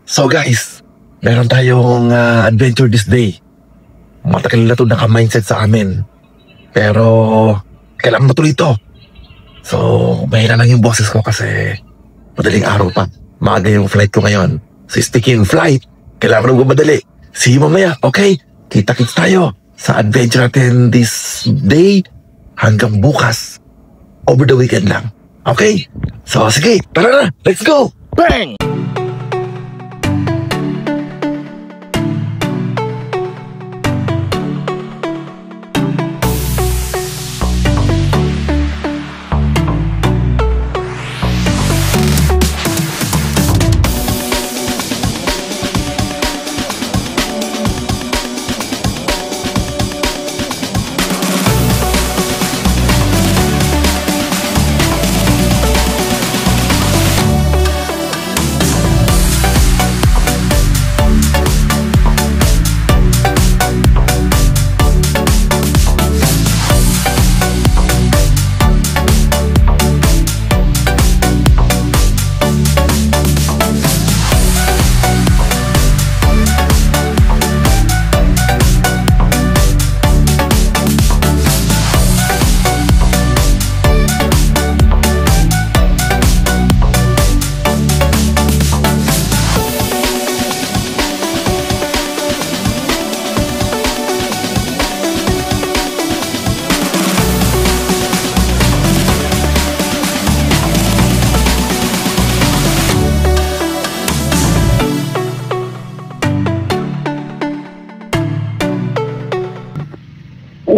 So guys, meron tayong adventure this day. Matagal na ito naka-mindset sa amin. Pero kailangan matuloy ito. So, mahina lang yung boses ko kasi madaling araw pa. Maaga yung flight ko ngayon. So, speaking flight, kailangan ko madali. See you mamaya, okay? Kita-kits tayo sa adventure natin this day hanggang bukas. Over the weekend lang. Okay? So, sige, tara na. Let's go! Bang!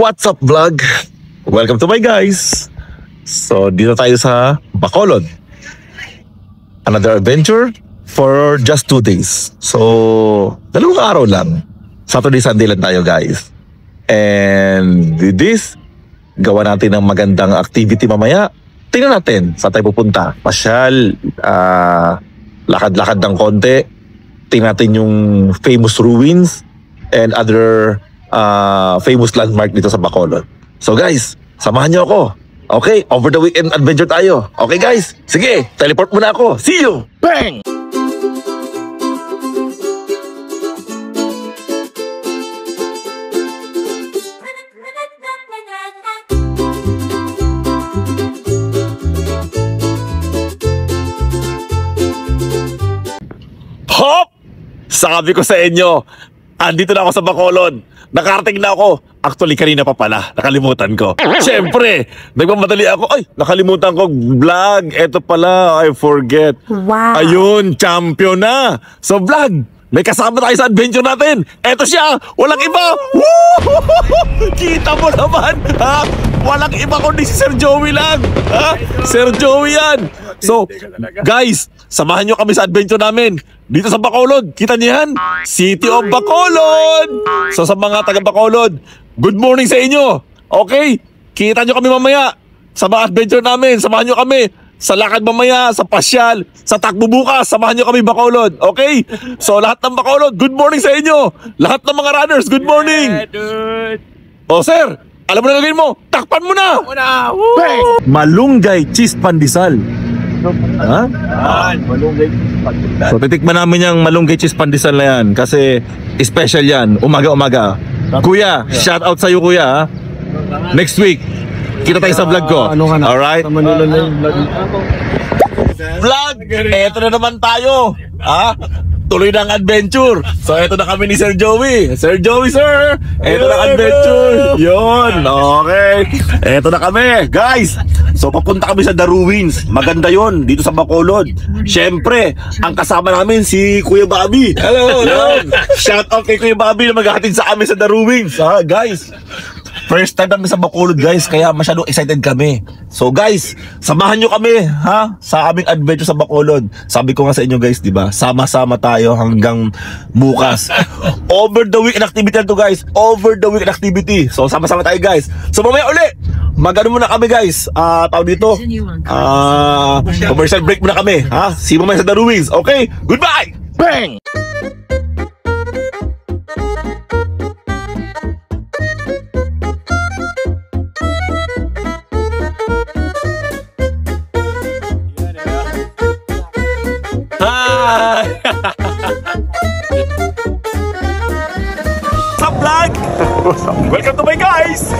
What's up vlog? Welcome to my guys. So dito tayo sa Bacolod. Another adventure for just 2 days. So 2 araw lang. Saturday, Sunday lang tayo guys. And with this, gawa natin ng magandang activity mamaya. Tingnan natin saan tayo pupunta. Pasyal, lakad-lakad ng konti. Tingnan natin yung famous ruins and other famous landmark dito sa Bacolod. So guys, samahan niyo ako. Okay, over the weekend adventure tayo. Okay guys, sige, teleport muna ako. See you! Bang! Hop! Sabi ko sa inyo, andito na ako sa Bacolod. Nakarating na ako. Actually, kanina pa pala. Nakalimutan ko. Siyempre, nagmamadali ako. Ay, nakalimutan ko. Vlog. Eto pala. I forget. Wow. Ayun, champion na. So, vlog. May kasama tayo sa adventure natin. Eto siya. Walang iba. Woo! Kita mo naman. Ha? Walang iba kundi si Sir Joey lang. Ha? Sir Joey yan. So, guys, samahan nyo kami sa adventure namin. Dito sa Bacolod, kita niyo yan? City of Bacolod! So sa mga taga Bacolod, good morning sa inyo! Okay? Kita nyo kami mamaya sa mga adventure namin. Samahan nyo kami sa lakad mamaya, sa pasyal, sa takbo bukas. Samahan nyo kami Bacolod. Okay? So lahat ng Bacolod, good morning sa inyo! Lahat ng mga runners, good morning! Yeah, dude! O sir, alam mo na gagawin mo? Takpan mo na! Woo! Malunggay cheese pandesal. Ha? Malunggay. So titikman namin yung malunggay cheese pandesal na yan kasi special yan, umaga-umaga. Kuya, shout out sa'yo kuya ha? Next week, kita tayo sa vlog ko. Alright? Vlog! Eto na naman tayo. Ha? Tuloy ng adventure. So eto na kami ni Sir Joey. Sir Joey sir, eto na adventure. Yun, okay. Eto na kami, guys. So papunta kami sa The Ruins. Maganda yon dito sa Bacolod. Siyempre, ang kasama namin si Kuya Bobby. Hello, hello. Shout out kay Kuya Bobby na maghahatid sa amin sa The Ruins. Ha, guys. First time kami sa Bacolod guys, kaya masyadong excited kami. So guys, samahan nyo kami ha sa aming adventure sa Bacolod. Sabi ko nga sa inyo guys, di ba? Sama-sama tayo hanggang bukas. Over the weekend activity na to guys. Over the weekend activity. So sama-sama tayo guys. So mamaya uli, magano muna kami guys. Tawag dito. Commercial break muna kami ha. See you mamaya sa The Ruins. Okay? Goodbye. Bang. Bye! Sa vlog! Welcome to my guys!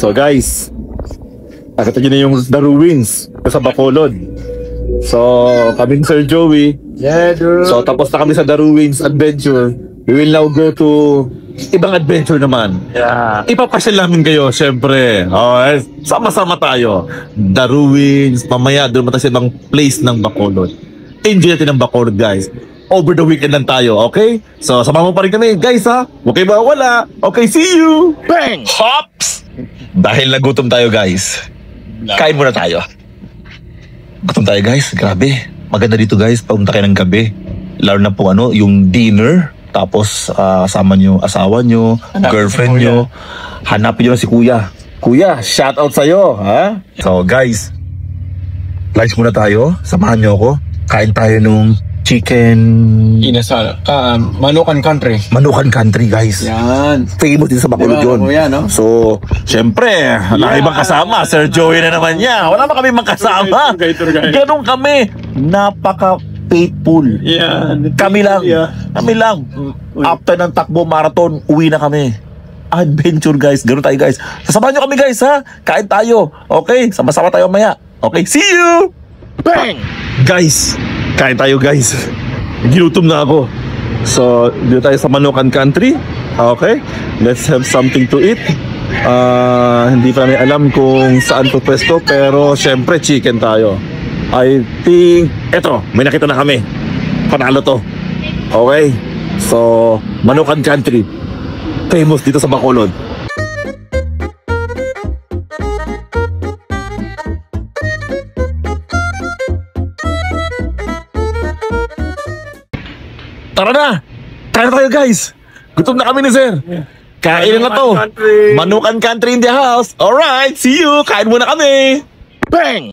So guys, nakita nyo na yung The Ruins sa Bacolod. So kami ni Sir Joey. Yeah, dude. So tapos na kami sa The Ruins adventure. We will now go to ibang adventure naman. Yeah. Ipapasyal namin kayo, syempre. Okay, sama-sama tayo. The Ruins, mamaya doon tayo sa ibang place ng Bacolod. Enjoy natin ang Bacolod, guys. Over the weekend lang tayo, okay? So, sama mo pa rin kami, guys, ha? Huwag kayo mawala. Okay, see you! Bang! Hops! Dahil nagutom tayo, guys. Kain muna tayo. Gutom tayo, guys. Grabe. Maganda dito, guys. Paunta kayo ng gabi. Lalo na po, yung dinner. Tapos, asama nyo, asawa nyo, girlfriend nyo. Hanapin nyo na si Kuya. Kuya, shout out sa'yo, ha? So, guys, lunch muna tayo. Samahan nyo ako. Kain tayo nung chicken... Inasal. Manukan Country. Manukan Country, guys. Yan. Famous din sa Bacolod yun. Kuya, no? So, syempre, wala ibang kasama. Sir Joey na naman niya. Wala pa kami magkasama. Tour guide. Ganun kami. Napaka-faithful. Yan. Kami lang. Yeah. Kami lang. Uy. After ng takbo marathon, uwi na kami. Adventure, guys. Ganun tayo, guys. Sasamahan nyo kami, guys, ha? Kain tayo. Okay? Sama-sama tayo maya. Okay? See you! Bang! Guys, kain tayo guys. Ginutom na ako. So, dito tayo sa Manukan Country. Okay, let's have something to eat. Hindi pa namin alam kung saan to pwesto, pero syempre chicken tayo. I think, eto, may nakita na kami. Panalo to. Okay, so Manukan Country, famous dito sa Bacolod. Tara na! Tara tayo guys! Gutom na kami ni Sir! Kain na to! Manukan Country in the house! Alright! See you! Kain muna kami! Bang!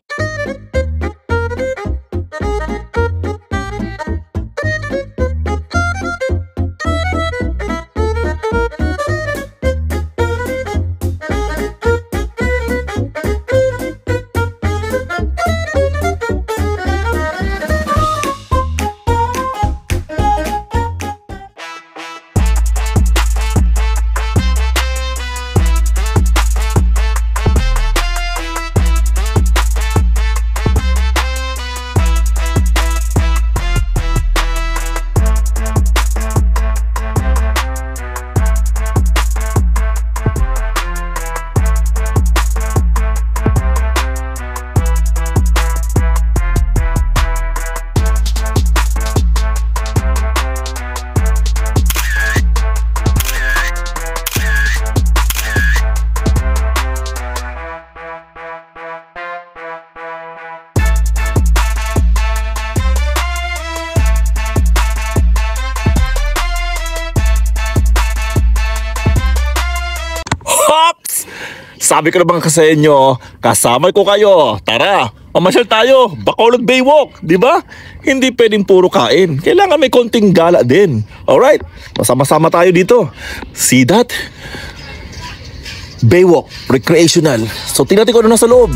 Sabi ko na bang sa inyo, kasama ko kayo. Tara, mamasyal tayo. Bacolod Baywalk, di ba? Hindi pwedeng puro kain. Kailangan may konting gala din. Alright, masama-sama tayo dito. See that? Baywalk, recreational. So tingnan ko na nasa loob.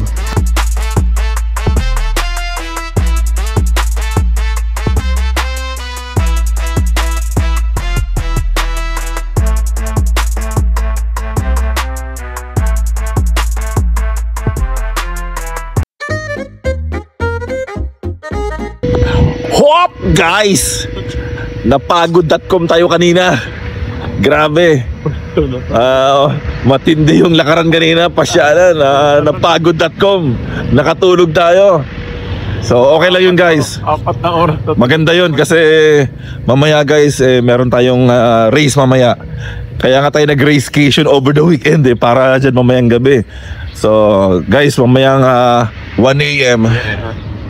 Hop! Guys! Napagod.com tayo kanina. Grabe. Matindi yung lakaran kanina. Pasyalan. Napagod.com. Nakatulog tayo. So okay lang yun guys. 4 na oras. Maganda yun kasi mamaya guys meron tayong race mamaya. Kaya nga tayo nag-racecation over the weekend para dyan mamayang gabi. So guys, mamayang 1 AM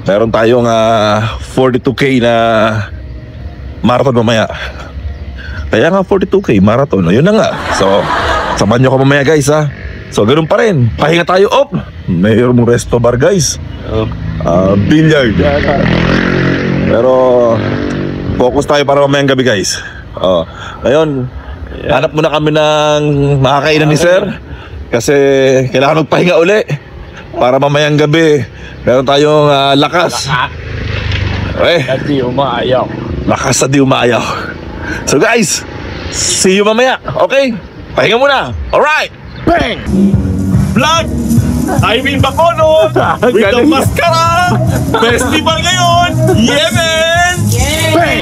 meron tayong 42K na marathon mamaya. Kaya nga 42K marathon. Yun na nga. So samahan nyo ko mamaya guys ha. So ganun pa rin. Pahinga tayo up. Mayroong resto bar guys. Billiard. Pero focus tayo para mamayang gabi guys. Ngayon hanap muna kami ng makakainan ni Sir. Kasi kailangan magpahinga uli para mamayang gabi meron tayong lakas. Di umayaw. Lakas na di umayaw. So guys, see you mamaya. Okay? Pahinga muna. Alright. Bang! Vlog! I'm in Bacolod with the Mascara Festival ngayon. Yeah man! Bang!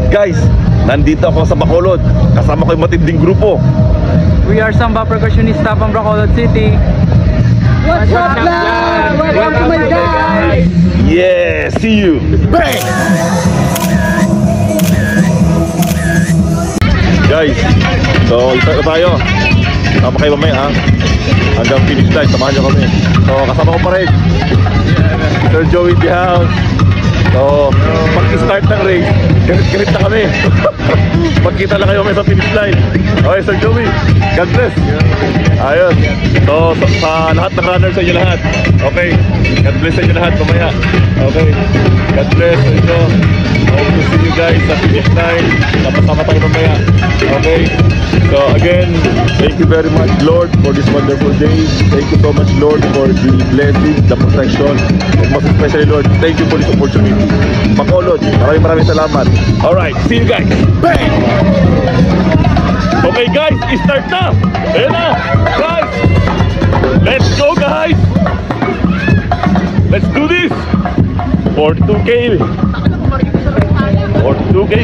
Guys, nandito ako sa Bacolod. Kasama ko yung matinding grupo. We are Samba Percussionista from Bacolod City. What's up, guys? Welcome to my guys! Yeah, see you. Bang! guys. So, start na tayo. Tama kayo mamaya, ha? Hanggang finish line, samahan nyo kami. So, kasama ko pa rin Sir Joey in the house. So, pag-start ng race, galit na kami. Magkita lang kayo sa finish line. Okay, Sir Joey, God bless. Ayun. So, sa lahat ng runners sa inyo lahat. Okay, God bless sa inyo lahat mamaya. Okay, God bless sa inyo. Hope to see you guys sa finish line. Napasama tayo mamaya. Okay, so again, thank you very much, Lord, for this wonderful day. Thank you so much, Lord, for the blessing, the protection, and most especially, Lord, thank you for this opportunity. Bacolod, maraming salamat. Alright, see you guys. Bang! Okay guys, start na! Ayan na! Guys! Let's go guys! Let's do this! 42K! 42K!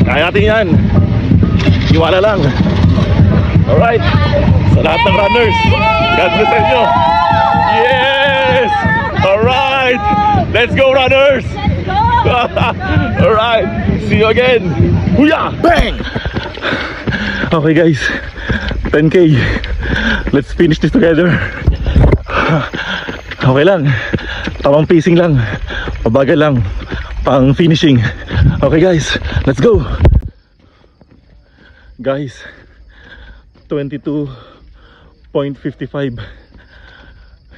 Kaya natin yan! Iwala lang! Alright! Sa lahat ng runners, God bless sa inyo! Yes! Alright! Let's go runners! Alright! See you again! Huya! Bang! Okay guys, 10K. Let's finish this together. Okay lang, tamang pacing lang, mabagal lang pang finishing. Okay guys, let's go. Guys, 22.55.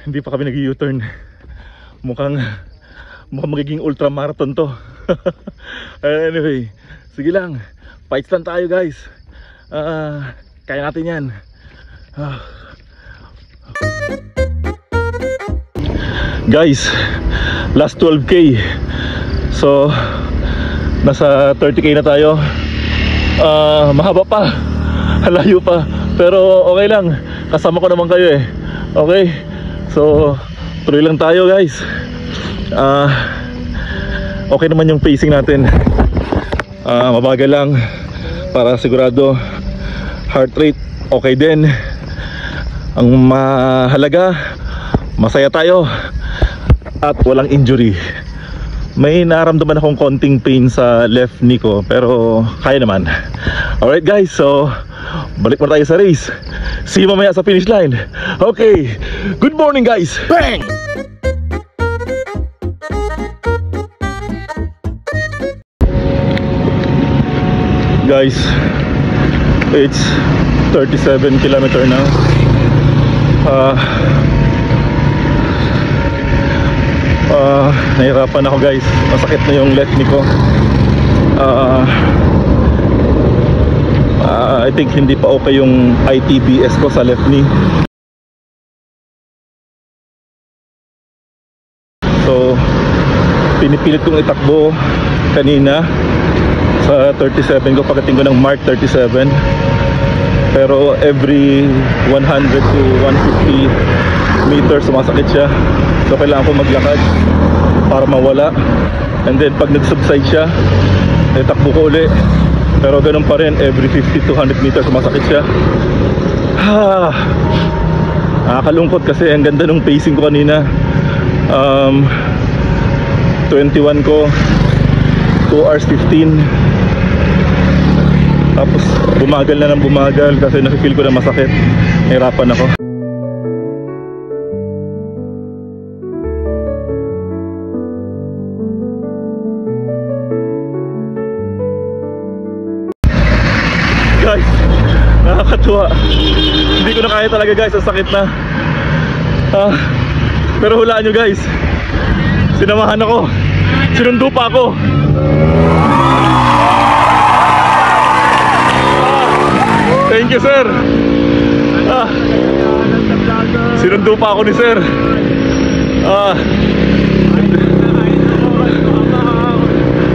Hindi pa kami nag-U-turn. Mukhang magiging ultramarathon to. Anyway, sige lang, fights lang tayo guys. Kaya natin yan. Guys, last 12K. So, nasa 30K na tayo. Mahaba pa, layo pa, pero okay lang, kasama ko naman kayo eh. Okay, so tuloy lang tayo guys. Okay naman yung pacing natin. Mabagal lang para sigurado. Heart rate okay din. Ang mahalaga, masaya tayo at walang injury. May naramdaman akong konting pain sa left knee ko, pero kaya naman. Alright guys, so balik mo tayo sa race. See you mamaya sa finish line. Okay, good morning guys. Bang! Guys, it's 37 kilometer now. Nahirapan ako guys, masakit na yung left knee ko. I think hindi pa okay yung ITBS ko sa left knee. So pinipilit kong itakbo kanina sa 37 ko, pagdating ko ng mark 37. Pero every 100 to 150 meters sumasakit siya. So kailangan ko maglakad para mawala. And then pag nag-subside siya, itakbo ko ulit. Pero ganun pa rin, every 50 to 100 meters sumasakit siya. Nakakalungkot kasi ang ganda ng pacing ko kanina. 21 ko 2 hours 15. Tapos bumagal na ng bumagal kasi nafe-feel ko na masakit. Nahirapan ako. Guys, nakakatuwa. Hindi ko na kaya talaga guys, ang sakit na. Pero hulaan nyo guys, sinamahan ako, sinundo pa ako. Thank you sir. Sinundo pa ako ni sir.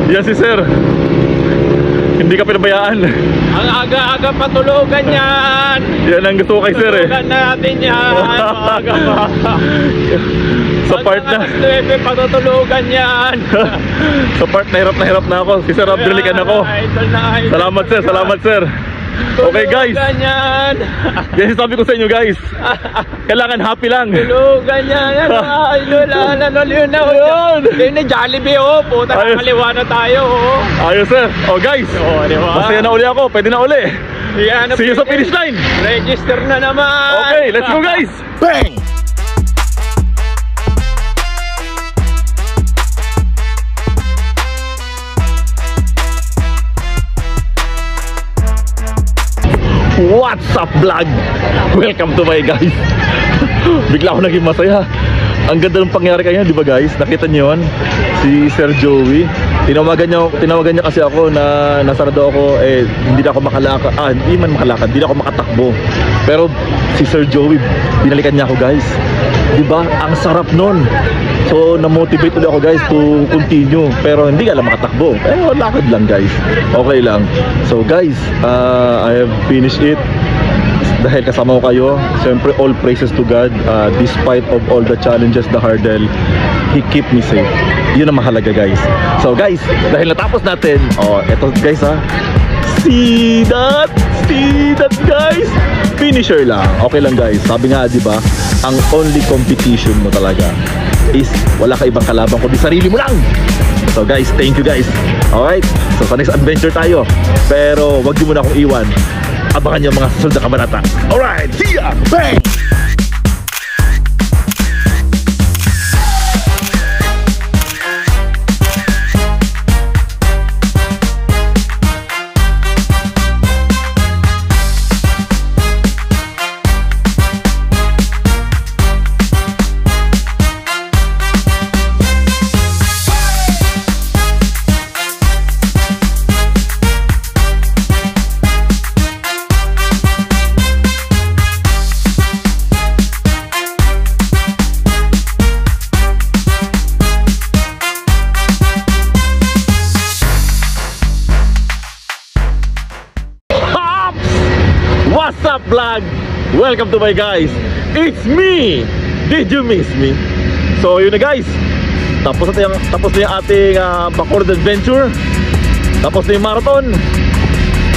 Yan si sir. Hindi ka pinabayaan. Ang aga-aga patulugan yan. Yan ang gusto ko kay sir eh. Patulugan natin yan. Aga pa. Sa part na patutulugan yan. sa part na hirap na ako. Si sir Rob, binalikan ako. Salamat sir, salamat sir. Okay guys, Tulugan yan. yan sabi ko sa inyo guys. Kailangan happy lang. Tulugan yan. Ano yun na. Ayun. Yun na Jollibee, oh. Puta, Ayos. nakaliwa na tayo, oh. Ayos sir. Oh guys, Oh, di ba? masaya na uli ako. Pwede na uli. Yan, See you sa finish line. Register na naman. Okay, let's go guys. Bang! What's up vlog? Welcome to my guys. Bigla ako naging masaya. Ang ganda ng pangyari kanya, di ba guys? Nakita niyo yun? Si Sir Joey. Tinawagan niya kasi ako na nasarado ako, hindi na ako makalakad. Hindi man makalakad, hindi na ako makatakbo. Pero si Sir Joey, binalikan niya ako guys. Di ba? Ang sarap nun. So na-motivate ulit ako guys to continue. Pero hindi ka lang makatakbo. Pero lakad lang guys. Okay lang. So guys, I have finished it. Dahil kasama ko kayo, siyempre all praises to God. Despite of all the challenges, the hurdle, He keep me safe. Yun ang mahalaga guys. So guys, dahil natapos natin, eto guys see that guys, finisher lang. Okay lang guys. Sabi nga di ba, ang only competition mo talaga is wala ka ibang kalaban kundi sarili mo lang. So guys, thank you guys. Alright, so sa next adventure tayo. Pero wag niyo muna akong iwan. Abangan niyo mga susunod na kabanata. Alright, see ya! Bang! What's up vlog? Welcome to my guys. It's me. Did you miss me? So yun na guys. Tapos na yung ating Bacolod adventure. Tapos na yung marathon.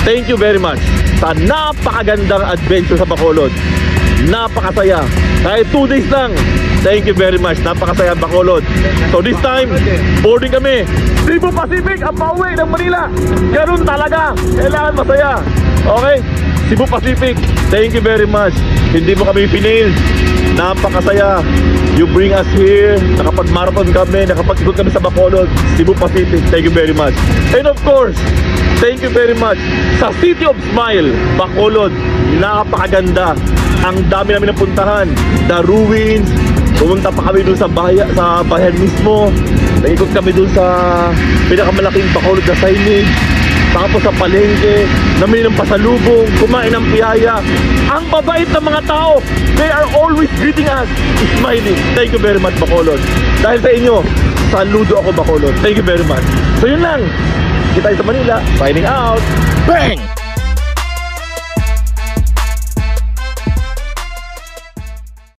Thank you very much sa napakagandang adventure sa Bacolod. Napakasaya. Kahit 2 days lang. Thank you very much. Napakasaya Bacolod. So this time, boarding kami. Cebu Pacific ang pauwi ng Manila. Ganun talaga. Kailangan masaya. Okay? Cebu Pacific, thank you very much. Hindi mo kami pinail. Napakasaya. You bring us here. Nakapag-marathon kami, nakapag-ikot kami sa Bacolod. Cebu Pacific, thank you very much. And of course, thank you very much sa City of Smile, Bacolod. Napakaganda. Ang dami namin napuntahan. The ruins. Pumunta pa kami dun sa bayan mismo. Nag-ikot kami dun sa pinakamalaking Bacolod na signage. Tapos sa palengke, namili ng pasalubong, kumain ng piyaya. Ang babait ng mga tao. They are always greeting us, smiling. Thank you very much Bacolod. Dahil sa inyo, saludo ako Bacolod. Thank you very much. So yun lang. Kita tayo sa Manila. Signing out. Bang!